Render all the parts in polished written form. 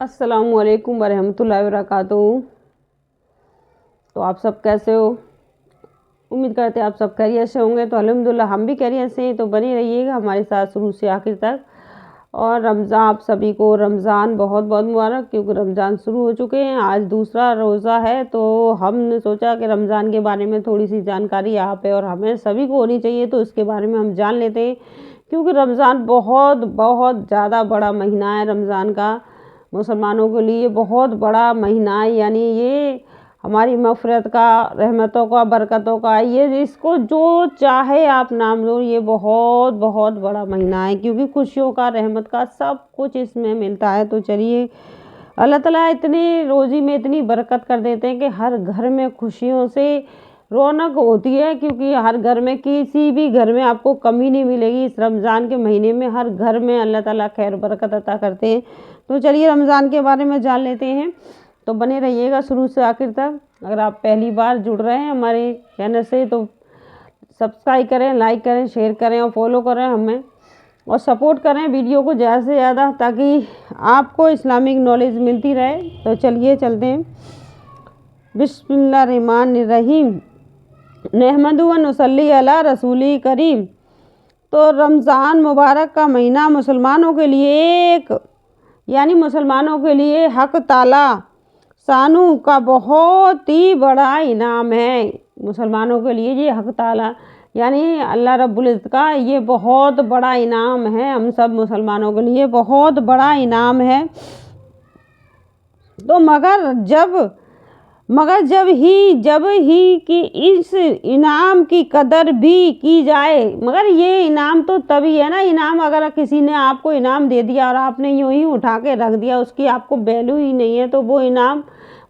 السلام علیکم ورحمۃ اللہ وبرکاتہ۔ تو آپ سب کیسے ہو؟ امید کرتے ہیں آپ سب خیریت سے ہوں گے۔ تو الحمدللہ ہم بھی خیریت سے ہیں، تو بنے رہیے گا ہمارے ساتھ شروع سے آخر تک۔ اور رمضان آپ سبھی کو رمضان بہت بہت مبارک، کیونکہ رمضان شروع ہو چکے ہیں، آج دوسرا روزہ ہے۔ تو ہم نے سوچا کہ رمضان کے بارے میں تھوڑی سی جانکاری آپ ہے اور ہمیں سبھی کو ہونی چاہیے، تو اس کے بارے میں ہم جان لیتے ہیں، کیونکہ رمضان بہت بہت زیادہ بڑا مہینہ ہے۔ رمضان کا مسلمانوں کے لیے بہت بڑا مہینہ ہے، یعنی یہ ہماری مغفرت کا، رحمتوں کا، برکتوں کا، یہ اس کو جو چاہے آپ نام لو، یہ بہت بہت بڑا مہینہ ہے، کیونکہ خوشیوں کا، رحمت کا سب کچھ اس میں ملتا ہے۔ تو چلیے، اللہ تعالیٰ اتنی روزی میں اتنی برکت کر دیتے ہیں کہ ہر گھر میں خوشیوں سے رونق ہوتی ہے، کیونکہ ہر گھر میں، کسی بھی گھر میں آپ کو کمی نہیں ملے گی۔ اس رمضان کے مہینے میں ہر گھر میں اللہ تعالیٰ خیر برکت عطا کرتے ہیں۔ تو چلیے رمضان کے بارے میں جان لیتے ہیں، تو بنے رہیے گا شروع سے آخر تک۔ اگر آپ پہلی بار جڑ رہے ہیں ہمارے چینل سے، تو سبسکرائب کریں، لائک کریں، شیئر کریں اور فالو کریں ہمیں، اور سپورٹ کریں ویڈیو کو زیادہ سے زیادہ، تاکہ آپ کو اسلامک نالج ملتی رہے۔ تو چلیے چلتے ہیں۔ بسم اللہ الرحمن الرحیم، نحمدہ و نصلی علی رسول کریم۔ تو رمضان مبارک کا مہینہ مسلمانوں کے لیے مسلمانوں کے لیے حق تعالیٰ شانہ کا بہت ہی بڑا انعام ہے۔ مسلمانوں کے لیے یہ حق تعالیٰ یعنی اللہ رب العزت کا یہ بہت بڑا انعام ہے، ہم سب مسلمانوں کے لیے بہت بڑا انعام ہے۔ تو مگر جب ہی کہ اس انعام کی قدر بھی کی جائے، مگر یہ انعام تو تبھی ہے نا، انعام اگر کسی نے آپ کو انعام دے دیا اور آپ نے یوں ہی اٹھا کے رکھ دیا، اس کی آپ کو ویلیو ہی نہیں ہے، تو وہ انعام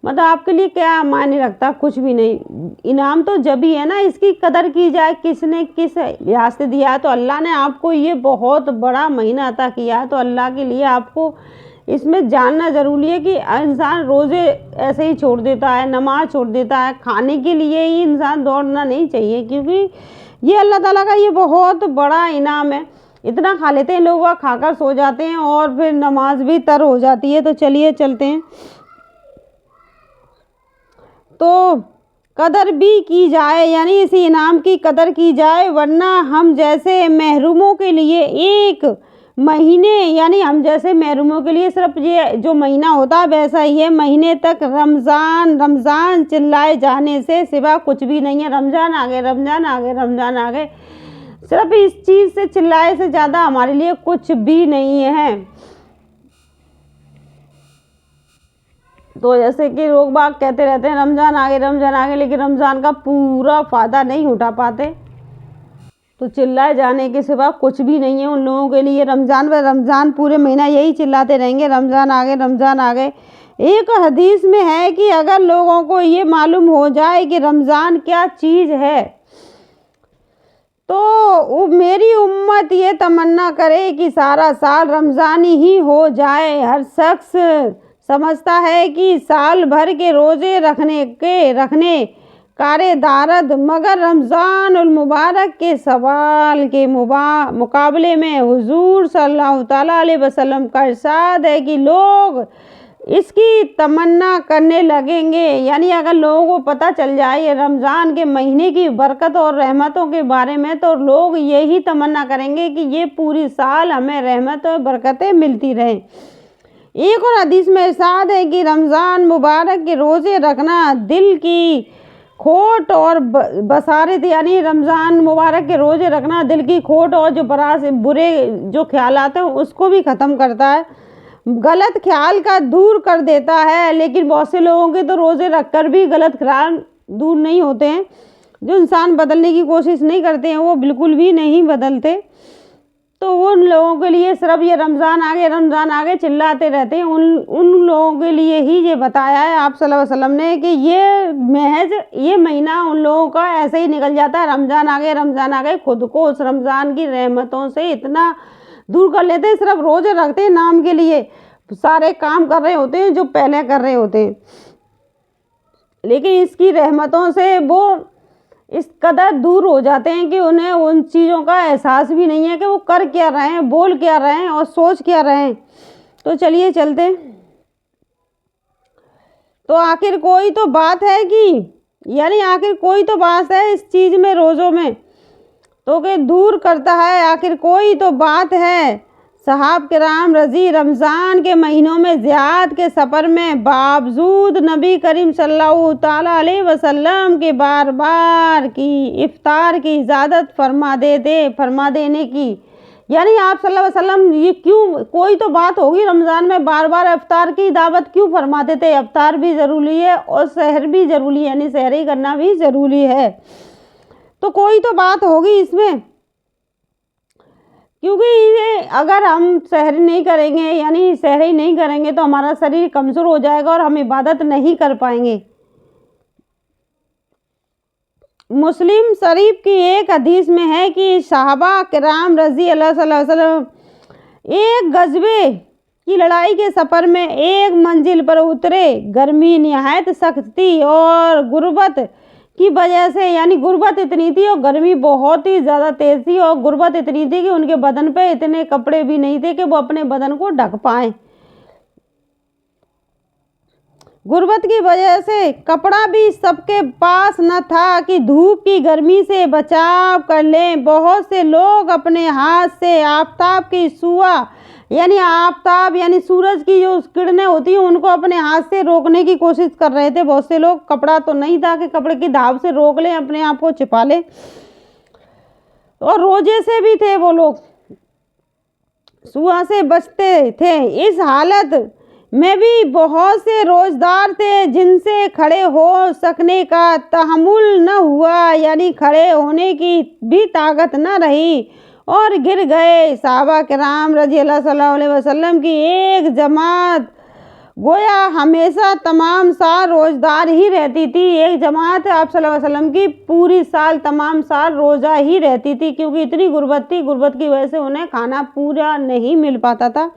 مطلب آپ کے لیے کیا معنی رکھتا؟ کچھ بھی نہیں۔ انعام تو جب ہی ہے نا، اس کی قدر کی جائے، کس نے کس لحاظ سے دیا ہے۔ تو اللہ نے آپ کو یہ بہت بڑا مہینہ عطا کیا ہے، تو اللہ کے لیے آپ کو اس میں جاننا ضروری ہے کہ انسان روزے ایسے ہی چھوڑ دیتا ہے، نماز چھوڑ دیتا ہے، کھانے کے لیے ہی انسان دوڑنا نہیں چاہیے، کیونکہ یہ اللہ تعالیٰ کا یہ بہت بڑا انعام ہے۔ اتنا کھا لیتے ہیں لوگ، کھا کر سو جاتے ہیں اور پھر نماز بھی تر ہو جاتی ہے۔ تو چلیے چلتے ہیں۔ تو قدر بھی کی جائے، یعنی اسی انعام کی قدر کی جائے، ورنہ ہم جیسے محروموں کے لیے ایک مہینے، یعنی ہم جیسے محروموں کے لیے صرف یہ جو مہینہ ہوتا ہے ویسا ہی ہے، مہینے تک رمضان چلائے جانے سے سوا کچھ بھی نہیں ہے۔ رمضان آ گئے، رمضان آ گئے، رمضان آ گئے، صرف اس چیز سے چلائے سے زیادہ ہمارے لیے کچھ بھی نہیں ہے۔ تو جیسے کہ لوگ باگ کہتے رہتے ہیں رمضان آ گئے، رمضان آ گئے، لیکن رمضان کا پورا فائدہ نہیں اٹھا پاتے۔ تو چلائے جانے کے سوا کچھ بھی نہیں ہے ان لوگوں کے لیے۔ رمضان پورے مہینہ یہی چلاتے رہیں گے، رمضان آ گئے، رمضان آ گئے۔ ایک حدیث میں ہے کہ اگر لوگوں کو یہ معلوم ہو جائے کہ رمضان کیا چیز ہے، تو میری امت یہ تمنا کرے کہ سارا سال رمضانی ہی ہو جائے۔ ہر شخص سمجھتا ہے کہ سال بھر کے روزے رکھنے کارِ دارد، مگر رمضان المبارک کے سوال کے مقابلے میں حضور صلی اللہ تعالیٰ علیہ وسلم کا ارشاد ہے کہ لوگ اس کی تمنا کرنے لگیں گے، یعنی اگر لوگوں کو پتہ چل جائے یہ رمضان کے مہینے کی برکت اور رحمتوں کے بارے میں، تو لوگ یہی تمنا کریں گے کہ یہ پوری سال ہمیں رحمت اور برکتیں ملتی رہیں۔ ایک اور حدیث میں ارشاد ہے کہ رمضان مبارک کے روزے رکھنا دل کی کھوٹ اور بصارت، یعنی رمضان مبارک کے روزے رکھنا دل کی کھوٹ اور جو برے جو خیالات ہیں اس کو بھی ختم کرتا ہے، غلط خیال کا دور کر دیتا ہے۔ لیکن بہت سے لوگوں کے تو روزے رکھ کر بھی غلط خیال دور نہیں ہوتے ہیں، جو انسان بدلنے کی کوشش نہیں کرتے ہیں وہ بالکل بھی نہیں بدلتے۔ تو ان لوگوں کے لیے صرف یہ رمضان آ گئے، رمضان آ گئے چلاتے رہتے ہیں، ان لوگوں کے لیے ہی یہ بتایا ہے آپ صلی اللہ علیہ وسلم نے کہ یہ مہینہ ان لوگوں کا ایسے ہی نکل جاتا ہے، رمضان آ گئے، رمضان آ گئے، خود کو اس رمضان کی رحمتوں سے اتنا دور کر لیتے ہیں، صرف روزے رکھتے ہیں نام کے لیے، سارے کام کر رہے ہوتے ہیں جو پہلے کر رہے ہوتے ہیں، لیکن اس کی رحمتوں سے وہ اس قدر دور ہو جاتے ہیں کہ انہیں ان چیزوں کا احساس بھی نہیں ہے کہ وہ کر کیا رہے ہیں، بول کیا رہے ہیں اور سوچ کیا رہے ہیں۔ تو چلیے چلتے ہیں۔ तो आखिर कोई तो बात है आखिर कोई तो बात है इस चीज़ में रोज़ों में तो कि दूर करता है, आखिर कोई तो बात है। सहाब किराम रज़ी रमज़ान के महीनों में ज़ियारत के सफ़र में बावजूद नबी करीम सल्लल्लाहु ताला अलैहि वसल्लम के बार बार की इफ्तार की इजाज़त फरमा देने की, यानी आप सल्लल्लाहु अलैहि वसल्लम ये क्यों, कोई तो बात होगी, रमज़ान में बार बार इफ्तार की दावत क्यों फरमाते थे। इफ्तार भी ज़रूरी है और सहर भी ज़रूरी है, यानी सहरी करना भी ज़रूरी है, तो कोई तो बात होगी इसमें, क्योंकि ये अगर हम सहरी नहीं करेंगे तो हमारा शरीर कमज़ोर हो जाएगा और हम इबादत नहीं कर पाएंगे। मुस्लिम शरीफ की एक हदीस में है कि सहाबा किराम रज़ी अल्लाह सल्लल्लाहु अलैहि वसल्लम एक गज़वे की लड़ाई के सफ़र में एक मंजिल पर उतरे। गर्मी निहायत सख्त थी और गुर्बत की वजह से, यानी गुर्बत इतनी थी और गर्मी बहुत ही ज़्यादा तेज़ थी और गुर्बत इतनी थी कि उनके बदन पे इतने कपड़े भी नहीं थे कि वो अपने बदन को ढक पाएँ। गुर्बत की वजह से कपड़ा भी सबके पास न था कि धूप की गर्मी से बचाव कर लें। बहुत से लोग अपने हाथ से आफताब की सुआ, यानी सूरज की जो किरणें होती हैं उनको अपने हाथ से रोकने की कोशिश कर रहे थे। बहुत से लोग, कपड़ा तो नहीं था कि कपड़े की दाव से रोक लें, अपने आप को छिपा लें, और रोजे से भी थे वो लोग, सुआ से बचते थे। इस हालत में भी बहुत से रोज़दार थे जिनसे खड़े हो सकने का तहम्मुल न हुआ, यानी खड़े होने की भी ताकत न रही और गिर गए। सहाबा किराम रज़ी अल्लाह सल्लल्लाहु अलैहि वसल्लम की एक जमात गोया हमेशा तमाम साल रोज़दार ही रहती थी। एक जमात आप सल्लल्लाहु अलैहि वसल्लम की पूरी साल तमाम साल रोज़ा ही रहती थी, क्योंकि इतनी गुर्बत थी, गुर्बत की वजह से उन्हें खाना पूरा नहीं मिल पाता था।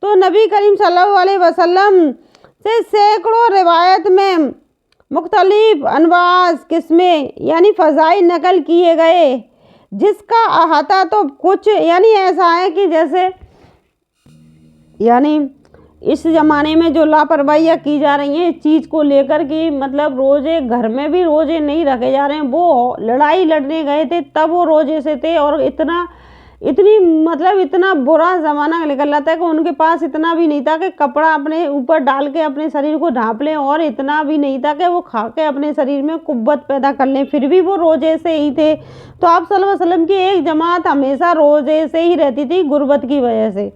तो नबी करीम सल्लल्लाहु अलैहि वसल्लम से सैकड़ों रिवायत में मुख्तलिफ अनवाज़ किस्में यानी फ़ज़ाइल नकल किए गए, जिसका अहाता तो कुछ ऐसा है कि जैसे इस ज़माने में जो लापरवाहियाँ की जा रही हैं इस चीज़ को लेकर कि मतलब रोज़े, घर में भी रोज़े नहीं रखे जा रहे हैं। वो लड़ाई लड़ने गए थे तब वो रोज़े से थे और इतना बुरा ज़माना निकल रहा था कि उनके पास इतना भी नहीं था कि कपड़ा अपने ऊपर डाल के अपने शरीर को ढाँप लें, और इतना भी नहीं था कि वो खा के अपने शरीर में कुव्वत पैदा कर लें, फिर भी वो रोज़े से ही थे। तो आप सल्लल्लाहु अलैहि वसल्लम की एक जमात हमेशा रोज़े से ही रहती थी गुर्बत की वजह से।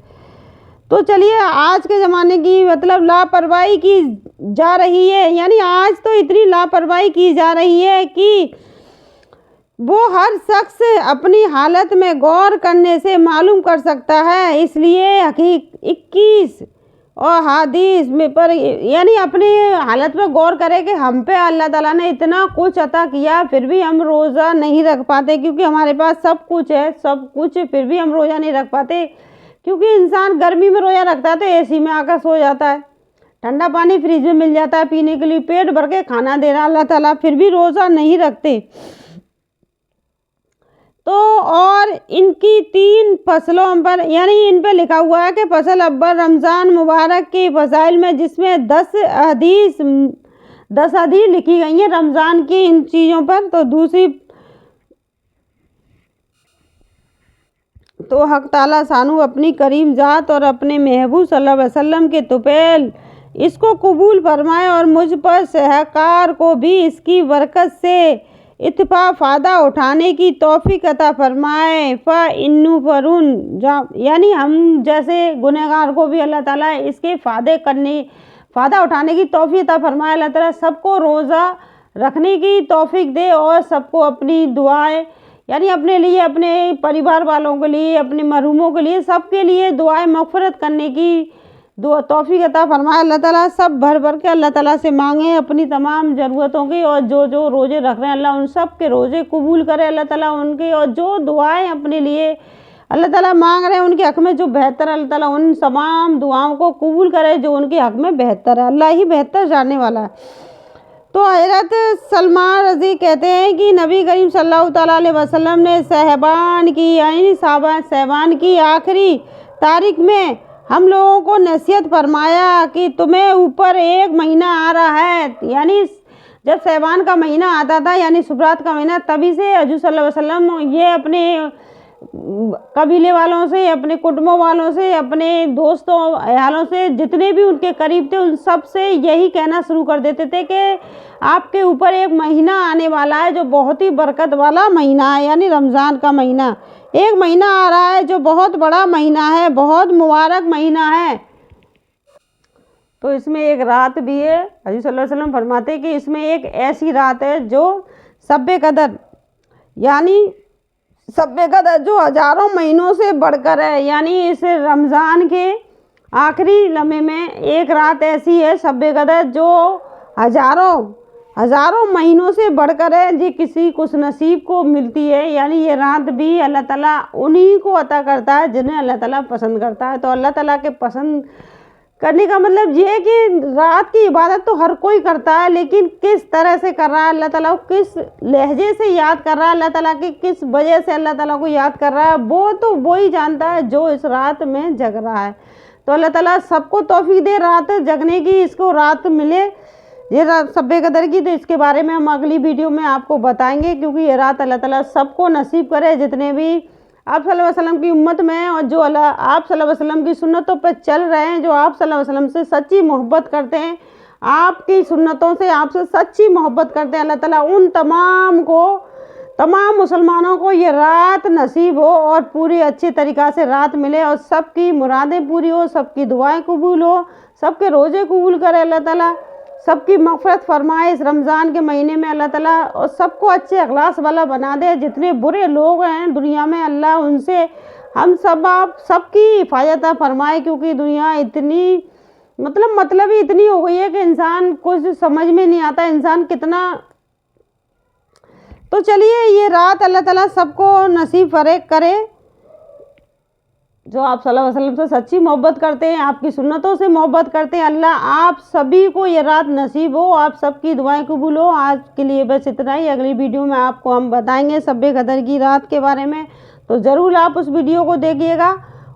तो चलिए, आज के ज़माने की लापरवाही की जा रही है, यानी आज तो इतनी लापरवाही की जा रही है कि वो हर शख्स अपनी हालत में गौर करने से मालूम कर सकता है। इसलिए 21 और हदीस में पर अपनी हालत में गौर करे कि हम पे अल्लाह ताला ने इतना कुछ अता किया फिर भी हम रोज़ा नहीं रख पाते, क्योंकि हमारे पास सब कुछ है, सब कुछ, फिर भी हम रोज़ा नहीं रख पाते। क्योंकि इंसान गर्मी में रोज़ा रखता है तो एसी में आकर सो जाता है, ठंडा पानी फ्रिज में मिल जाता है पीने के लिए, पेट भर के खाना दे रहा अल्लाह ताला, फिर भी रोज़ा नहीं रखते। तो और इनकी 3 फसलों पर इन पर लिखा हुआ है कि फसल अव्वल रमज़ान मुबारक की फ़ज़ाइल में, जिसमें 10 हदीस लिखी गई हैं रमज़ान की इन चीज़ों पर। तो दूसरी तो हक़ ताला सानू अपनी करीम ज़ात और अपने महबूब सल्लल्लाहु अलैहि वसल्लम के तुफ़ैल इसको कबूल फरमाए और मुझ पर सहकार को भी इसकी बरकत से इत्फा फ़ायदा उठाने की तौफ़ीक अता फरमाए। यानी हम जैसे गुनहगार को भी अल्लाह ताला इसके फ़ायदा उठाने की तौफ़ीक अता फरमाए। अल्लाह ताला सबको रोज़ा रखने की तौफ़ीक दे और सबको अपनी दुआएं अपने लिए, अपने परिवार वालों के लिए, अपने मरहूमों के लिए, सबके लिए दुआएं मग़फ़िरत करने की तौफ़ीक अता फरमाए। अल्लाह ताला सब भर भर के अल्लाह ताला से मांगे अपनी तमाम ज़रूरतों की, और जो रोज़े रख रहे हैं अल्लाह उन सब के रोज़े कबूल करे अल्लाह ताला उनके, और जो दुआएं अपने लिए अल्लाह ताला मांग रहे हैं उनके हक़ में जो बेहतर, अल्लाह ताला उन तमाम दुआओं को कबूल करे जो उनके हक़ में बेहतर है। अल्लाह ही बेहतर जानने वाला है। तो हज़रत सलमान रज़ी कहते हैं कि नबी करीम सल्लल्लाहु ताला अलैहि वसल्लम ने शहबान की आखिरी तारीख में हम लोगों को नसीहत फरमाया कि तुम्हें ऊपर एक महीना आ रहा है, यानी जब शैबान का महीना आता था यानी शुभरात का महीना, तभी से हजूर सल्लल्लाहु अलैहि वसल्लम ये अपने कबीले वालों से, अपने कुटुंबों वालों से, अपने दोस्तों अयालों से, जितने भी उनके करीब थे, उन सब से यही कहना शुरू कर देते थे कि आपके ऊपर एक महीना आने वाला है जो बहुत ही बरकत वाला महीना है, यानी रमज़ान का महीना। एक महीना आ रहा है जो बहुत बड़ा महीना है, बहुत मुबारक महीना है। तो इसमें एक रात भी है। हजूर सल्लल्लाहु अलैहि वसल्लम फरमाते कि इसमें एक ऐसी रात है जो शब-ए कदर, यानी शब-ए कदर जो हज़ारों महीनों से बढ़कर है, यानी इस रमज़ान के आखिरी लम्हे में एक रात ऐसी है शब-ए कदर जो हज़ारों महीनों से बढ़कर है, जी किसी खुश नसीब को मिलती है। यानी ये रात भी अल्लाह ताला उन्हीं को अता करता है जिन्हें अल्लाह ताला पसंद करता है। तो अल्लाह ताला के पसंद करने का मतलब ये है कि रात की इबादत तो हर कोई करता है, लेकिन किस तरह से कर रहा है, अल्लाह ताला को किस लहजे से याद कर रहा है, अल्लाह ताला की किस वजह से अल्लाह ताला को याद कर रहा है, वो ही जानता है जो इस रात में जग रहा है। तो अल्लाह ताला सबको तौफीक दे रात जगने की, इसको रात मिले ये रात शब-ए कदर की। तो इसके बारे में हम अगली वीडियो में आपको बताएंगे, क्योंकि ये रात अल्लाह ताला सबको नसीब करे, जितने भी आप सल्लल्लाहु अलैहि वसल्लम की उम्मत में हैं और जो आप सल्लल्लाहु अलैहि वसल्लम की सुन्नतों पर चल रहे हैं, जो आप सल्लल्लाहु अलैहि वसल्लम से सच्ची मोहब्बत करते हैं, आपकी सुन्नतों से आपसे सच्ची मोहब्बत करते हैं, अल्लाह ताला उन तमाम मुसलमानों को ये रात नसीब हो और पूरी अच्छी तरीक़ा से रात मिले और सबकी मुरादें पूरी हो, सबकी दुआएं कबूल हो, सबके रोज़े कबूल करे अल्लाह ताला, सबकी मग़फ़िरत फरमाए इस रमज़ान के महीने में अल्लाह ताला, और सबको अच्छे अखलास वाला बना दे। जितने बुरे लोग हैं दुनिया में, अल्लाह उनसे हम सब आप सबकी हिफाजत फरमाए, क्योंकि दुनिया इतनी मतलब ही इतनी हो गई है कि इंसान कुछ समझ में नहीं आता इंसान कितना। तो चलिए ये रात अल्लाह ताला सबको नसीब करे, जो आप सल्लल्लाहु अलैहि वसल्लम से सच्ची मोहब्बत करते हैं, आपकी सुन्नतों से मोहब्बत करते हैं, अल्लाह आप सभी को ये रात नसीब हो, आप सबकी दुआएं कबूल हो। आज के लिए बस इतना ही। अगली वीडियो में आपको हम बताएंगे शब-ए कदर की रात के बारे में, तो ज़रूर आप उस वीडियो को देखिएगा।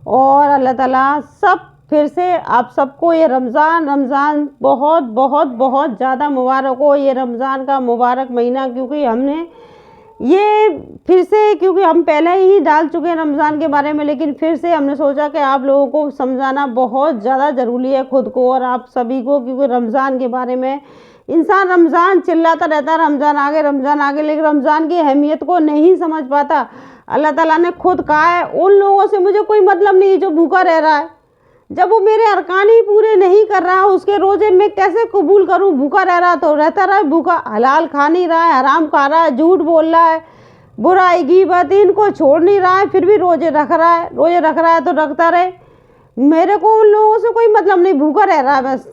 और अल्लाह ताला सब फिर से आप सबको ये रमज़ान बहुत बहुत बहुत ज़्यादा मुबारक हो। ये रमज़ान का मुबारक महीना, क्योंकि हमने ये फिर से, क्योंकि हम पहले ही डाल चुके हैं रमज़ान के बारे में, लेकिन फिर से हमने सोचा कि आप लोगों को समझाना बहुत ज़्यादा ज़रूरी है, खुद को और आप सभी को, क्योंकि रमज़ान के बारे में इंसान रमज़ान चिल्लाता रहता है, रमज़ान आगे, लेकिन रमज़ान की अहमियत को नहीं समझ पाता। अल्लाह ताला ने खुद कहा है उन लोगों से मुझे कोई मतलब नहीं जो भूखा रह रहा है, जब वो मेरे अरकान ही पूरे नहीं कर रहा, उसके रोज़े में कैसे कबूल करूं? भूखा रह रहा तो रहता रहा भूखा, हलाल खा नहीं रहा है, हराम खा रहा है, झूठ बोल रहा है, बुराई गीबत इनको छोड़ नहीं रहा है, फिर भी रोज़े रख रहा है तो रखता रहे। मेरे को उन लोगों से कोई मतलब नहीं, भूखा रह रहा है बस,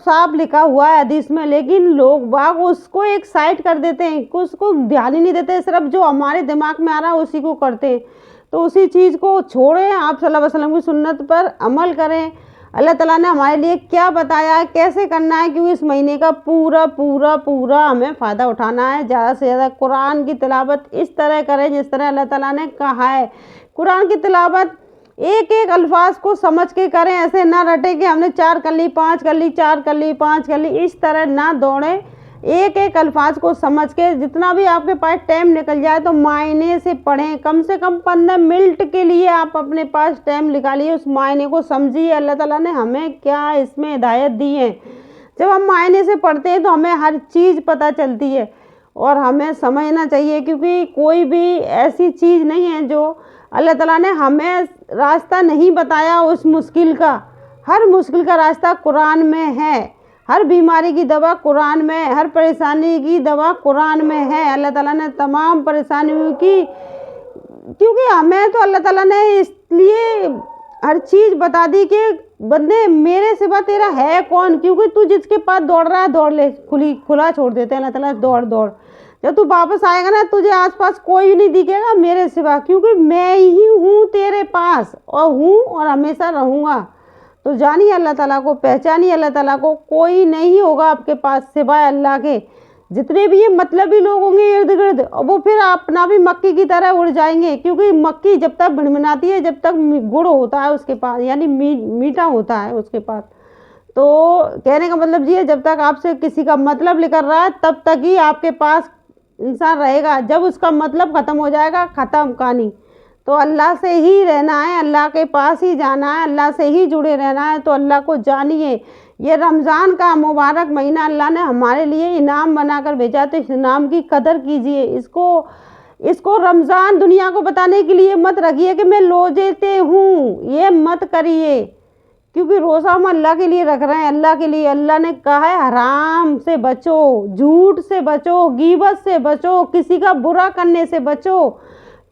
साफ लिखा हुआ है हदीस में, लेकिन लोग बाग उसको एक साइड कर देते हैं, उसको ध्यान ही नहीं देते, सिर्फ जो हमारे दिमाग में आ रहा है उसी को करते हैं। तो उसी चीज़ को छोड़ें, आप सल्लल्लाहु अलैहि वसल्लम की सुन्नत पर अमल करें। अल्लाह ताला ने हमारे लिए क्या बताया है, कैसे करना है, क्योंकि इस महीने का पूरा हमें फ़ायदा उठाना है। ज़्यादा से ज़्यादा कुरान की तिलावत इस तरह करें जिस तरह अल्लाह ताला ने कहा है। कुरान की तिलावत एक एक अल्फाज को समझ के करें, ऐसे ना रटे कि हमने 4 कर ली, 5 कर ली, 4 कर ली, 5 कर ली, इस तरह ना दौड़ें। एक एक अल्फाज को समझ के जितना भी आपके पास टाइम निकल जाए तो मायने से पढ़ें। कम से कम 15 मिनट के लिए आप अपने पास टाइम निकालिए, उस मायने को समझिए। अल्लाह ताला ने हमें क्या इसमें हिदायत दी है। जब हम मायने से पढ़ते हैं तो हमें हर चीज़ पता चलती है और हमें समझना चाहिए, क्योंकि कोई भी ऐसी चीज़ नहीं है जो अल्लाह ताला ने हमें रास्ता नहीं बताया उस मुश्किल का। हर मुश्किल का रास्ता कुरान में है, हर बीमारी की दवा कुरान में है, हर परेशानी की दवा कुरान में है। अल्लाह ताला ने तमाम परेशानियों की, क्योंकि हमें तो अल्लाह ताला ने इसलिए हर चीज़ बता दी कि बंदे मेरे सिवा तेरा है कौन, क्योंकि तू जिसके पास दौड़ रहा है दौड़ ले, खुला छोड़ देते हैं अल्लाह ताला, दौड़। जब तू वापस आएगा ना तुझे आसपास कोई नहीं दिखेगा मेरे सिवा, क्योंकि मैं ही हूँ तेरे पास और हमेशा रहूँगा। तो जानिए अल्लाह ताला को, पहचानिए अल्लाह ताला को, कोई नहीं होगा आपके पास सिवाय अल्लाह के। जितने भी ये मतलबी लोग होंगे इर्द गिर्द, वो फिर अपना भी मक्की की तरह उड़ जाएंगे, क्योंकि मक्की जब तक भिनभिनाती है, जब तक गुड़ होता है उसके पास, यानी मीठा होता है उसके पास। तो कहने का मतलब ये है, जब तक आपसे किसी का मतलब लेकर रहा है तब तक ही आपके पास इंसान रहेगा, जब उसका मतलब ख़त्म हो जाएगा, ख़त्म कहानी। तो अल्लाह से ही रहना है, अल्लाह के पास ही जाना है, अल्लाह से ही जुड़े रहना है। तो अल्लाह को जानिए, ये रमज़ान का मुबारक महीना अल्लाह ने हमारे लिए इनाम बनाकर भेजा, तो इस इनाम की कदर कीजिए। इसको रमज़ान दुनिया को बताने के लिए मत रखिए कि मैं रोज़े हूँ, ये मत करिए, क्योंकि रोज़ा हम अल्लाह के लिए रख रहे हैं, अल्लाह के लिए। अल्लाह ने कहा है हराम से बचो, झूठ से बचो, गीबत से बचो, किसी का बुरा करने से बचो,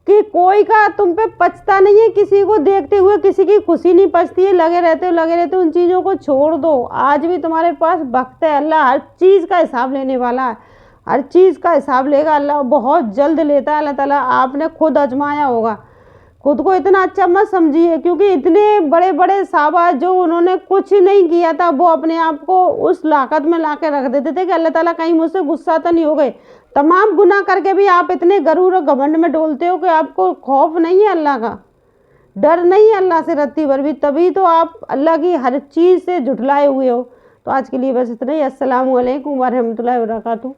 कि कोई का तुम पे पचता नहीं है, किसी को देखते हुए किसी की खुशी नहीं पचती है, लगे रहते हो, उन चीज़ों को छोड़ दो। आज भी तुम्हारे पास वक्त है, अल्लाह हर चीज़ का हिसाब लेने वाला है, हर चीज़ का हिसाब लेगा अल्लाह, बहुत जल्द लेता है अल्लाह ताला। आपने खुद आजमाया होगा, खुद को इतना अच्छा मत समझिए, क्योंकि इतने बड़े बड़े साहबा जो उन्होंने कुछ नहीं किया था, वो अपने आप को उस लाकत में ला के रख देते थे कि अल्लाह ताला कहीं मुझसे गुस्सा तो नहीं हो गए। तमाम गुनाह करके भी आप इतने गरूर और घमंड में डोलते हो कि आपको खौफ नहीं है अल्लाह का, डर नहीं है अल्लाह से रत्ती भर भी, तभी तो आप अल्लाह की हर चीज़ से जुटलाए हुए हो। तो आज के लिए बस इतना ही। अस्सलामु अलैकुम वरहमतुल्लाहि वबरकातुहू।